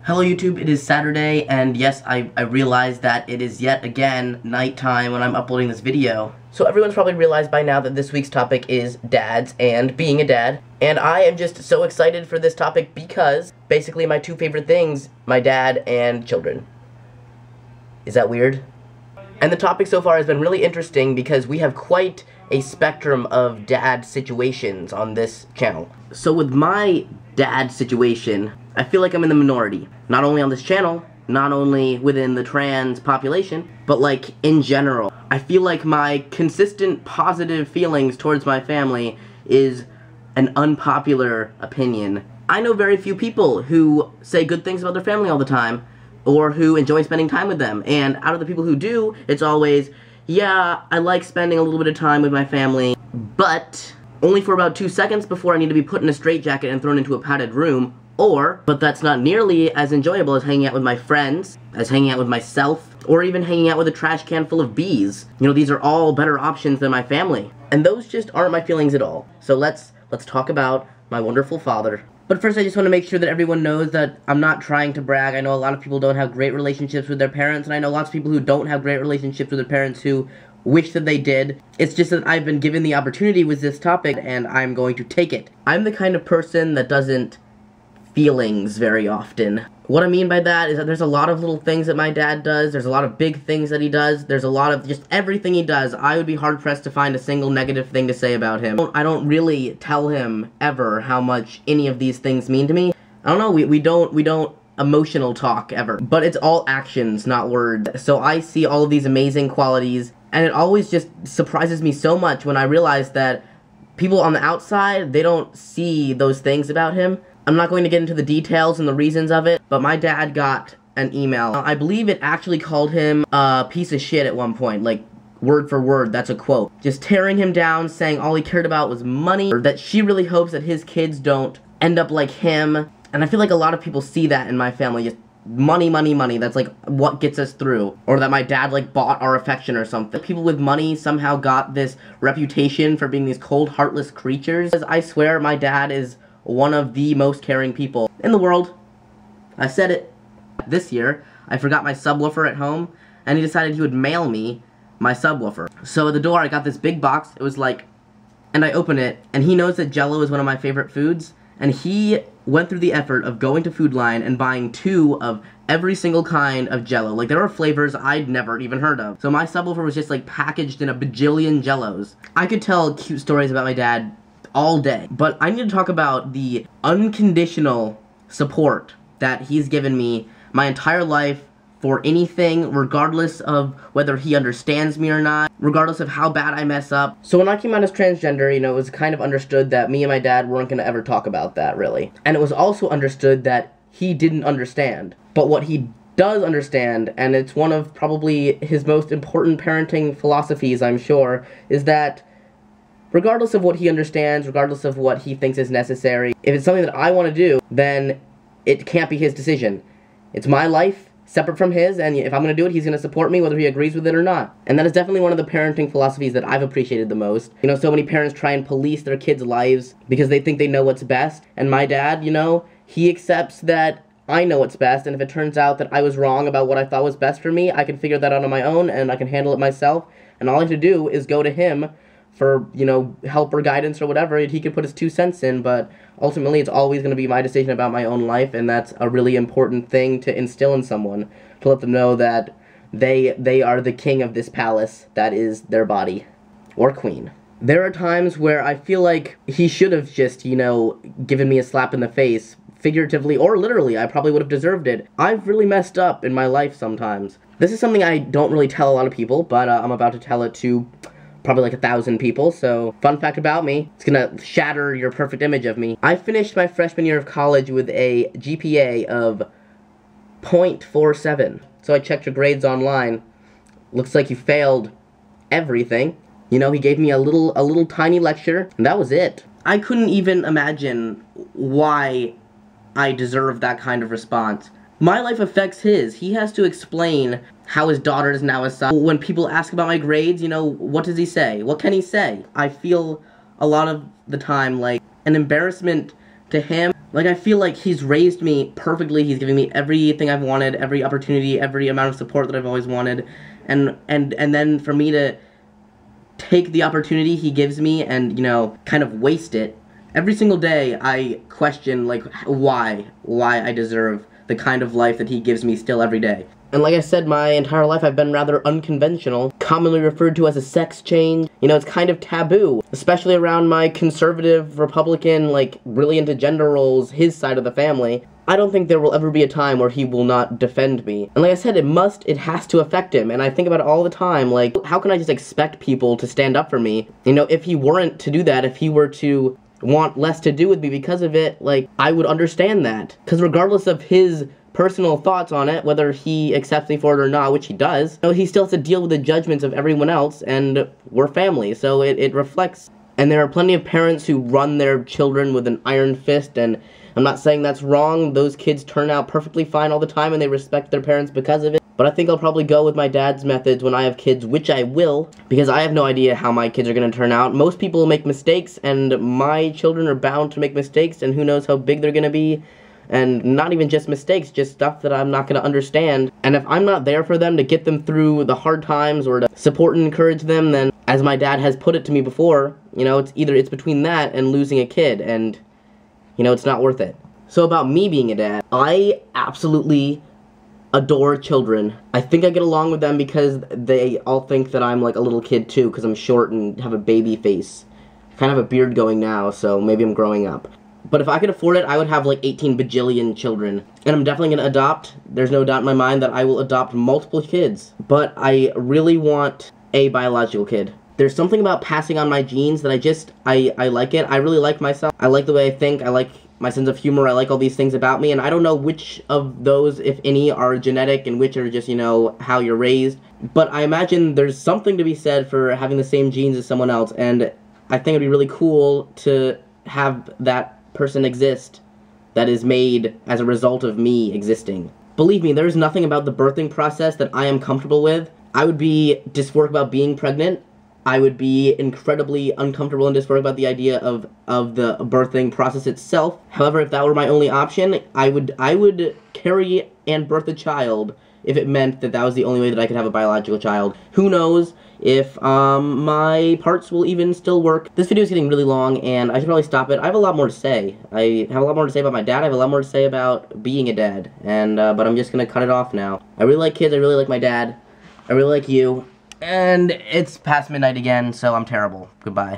Hello YouTube, it is Saturday, and yes, I realize that it is yet again nighttime when I'm uploading this video. So everyone's probably realized by now that this week's topic is dads and being a dad. And I am just so excited for this topic because basically my two favorite things, my dad and children. Is that weird? And the topic so far has been really interesting because we have quite a spectrum of dad situations on this channel. So with my dad situation, I feel like I'm in the minority. Not only on this channel, not only within the trans population, but like in general. I feel like my consistent positive feelings towards my family is an unpopular opinion. I know very few people who say good things about their family all the time, or who enjoy spending time with them. And out of the people who do, it's always, yeah, I like spending a little bit of time with my family, but only for about 2 seconds before I need to be put in a straitjacket and thrown into a padded room, but that's not nearly as enjoyable as hanging out with my friends, as hanging out with myself, or even hanging out with a trash can full of bees. You know, these are all better options than my family. And those just aren't my feelings at all. So let's talk about my wonderful father. But first I just want to make sure that everyone knows that I'm not trying to brag. I know a lot of people don't have great relationships with their parents, and I know lots of people who don't have great relationships with their parents who wish that they did. It's just that I've been given the opportunity with this topic, and I'm going to take it. I'm the kind of person that doesn't feelings very often. What I mean by that is that there's a lot of little things that my dad does, there's a lot of big things that he does, there's a lot of just everything he does. I would be hard-pressed to find a single negative thing to say about him. I don't really tell him ever how much any of these things mean to me. I don't know, we don't emotional talk ever, but it's all actions, not words. So I see all of these amazing qualities, and it always just surprises me so much when I realize that people on the outside, they don't see those things about him. I'm not going to get into the details and the reasons of it, but my dad got an email. I believe it actually called him a piece of shit at one point, like word for word, that's a quote. Just tearing him down, saying all he cared about was money, or that she really hopes that his kids don't end up like him. And I feel like a lot of people see that in my family, just money, money, money, that's like what gets us through. Or that my dad like bought our affection or something. People with money somehow got this reputation for being these cold, heartless creatures. I swear my dad is one of the most caring people in the world. I said it. This year, I forgot my subwoofer at home, and he decided he would mail me my subwoofer. So at the door, I got this big box. It was like, and I open it, and he knows that Jell-O is one of my favorite foods, and he went through the effort of going to Food Line and buying 2 of every single kind of Jell-O. Like, there were flavors I'd never even heard of. So my subwoofer was just like packaged in a bajillion Jell-Os. I could tell cute stories about my dad all day, but I need to talk about the unconditional support that he's given me my entire life for anything, regardless of whether he understands me or not, regardless of how bad I mess up. So when I came out as transgender, you know, it was kind of understood that me and my dad weren't going to ever talk about that, really. And it was also understood that he didn't understand. But what he does understand, and it's one of probably his most important parenting philosophies, I'm sure, is that regardless of what he understands, regardless of what he thinks is necessary, if it's something that I want to do, then it can't be his decision. It's my life, separate from his, and if I'm going to do it, he's going to support me whether he agrees with it or not. And that is definitely one of the parenting philosophies that I've appreciated the most. You know, so many parents try and police their kids' lives because they think they know what's best, and my dad, you know, he accepts that I know what's best, and if it turns out that I was wrong about what I thought was best for me, I can figure that out on my own, and I can handle it myself, and all I have to do is go to him for, you know, help or guidance or whatever. He could put his 2 cents in, but ultimately it's always going to be my decision about my own life, and that's a really important thing to instill in someone, to let them know that they are the king of this palace that is their body, or queen. There are times where I feel like he should have just, you know, given me a slap in the face, figuratively or literally. I probably would have deserved it. I've really messed up in my life sometimes. This is something I don't really tell a lot of people, but I'm about to tell it to probably like 1,000 people, so fun fact about me, it's gonna shatter your perfect image of me. I finished my freshman year of college with a GPA of 0.47. So I checked your grades online. Looks like you failed everything. You know, he gave me a little tiny lecture, and that was it. I couldn't even imagine why I deserved that kind of response. My life affects his. He has to explain how his daughter is now his son. When people ask about my grades, you know, what does he say? What can he say? I feel a lot of the time like an embarrassment to him, Like, I feel like he's raised me perfectly. He's giving me everything I've wanted, every opportunity, every amount of support that I've always wanted. And then for me to take the opportunity he gives me and, you know, kind of waste it, every single day I question, like, why I deserve the kind of life that he gives me still every day. And like I said, my entire life I've been rather unconventional, commonly referred to as a sex change. You know, it's kind of taboo, especially around my conservative, Republican, like, really into gender roles, his side of the family. I don't think there will ever be a time where he will not defend me. And like I said, it has to affect him, and I think about it all the time, like, how can I just expect people to stand up for me? You know, if he weren't to do that, if he were to want less to do with me because of it, like, I would understand that. Because regardless of his personal thoughts on it, whether he accepts me for it or not, which he does, you know, he still has to deal with the judgments of everyone else, and we're family, so it reflects. And there are plenty of parents who run their children with an iron fist, and I'm not saying that's wrong. Those kids turn out perfectly fine all the time, and they respect their parents because of it. But I think I'll probably go with my dad's methods when I have kids, which I will, because I have no idea how my kids are going to turn out. Most people make mistakes, and my children are bound to make mistakes, and who knows how big they're going to be. And not even just mistakes, just stuff that I'm not going to understand. And if I'm not there for them to get them through the hard times or to support and encourage them, then, as my dad has put it to me before, you know, it's between that and losing a kid, and, you know, it's not worth it. So about me being a dad, I absolutely adore children. I think I get along with them because they all think that I'm like a little kid too, because I'm short and have a baby face. I kind of have a beard going now, so maybe I'm growing up. But if I could afford it, I would have like 18 bajillion children. And I'm definitely going to adopt. There's no doubt in my mind that I will adopt multiple kids. But I really want a biological kid. There's something about passing on my genes that I like it. I really like myself. I like the way I think. I like my sense of humor. I like all these things about me. And I don't know which of those, if any, are genetic and which are just, you know, how you're raised. But I imagine there's something to be said for having the same genes as someone else. And I think it'd be really cool to have that person exist that is made as a result of me existing. Believe me, there's nothing about the birthing process that I am comfortable with. I would be dysphoric about being pregnant. I would be incredibly uncomfortable and dysphoric about the idea of the birthing process itself. However, if that were my only option, I would carry and birth a child if it meant that that was the only way that I could have a biological child. Who knows if my parts will even still work. This video is getting really long, and I should probably stop it. I have a lot more to say. I have a lot more to say about my dad. I have a lot more to say about being a dad. And but I'm just gonna cut it off now. I really like kids. I really like my dad. I really like you. And it's past midnight again, so I'm terrible. Goodbye.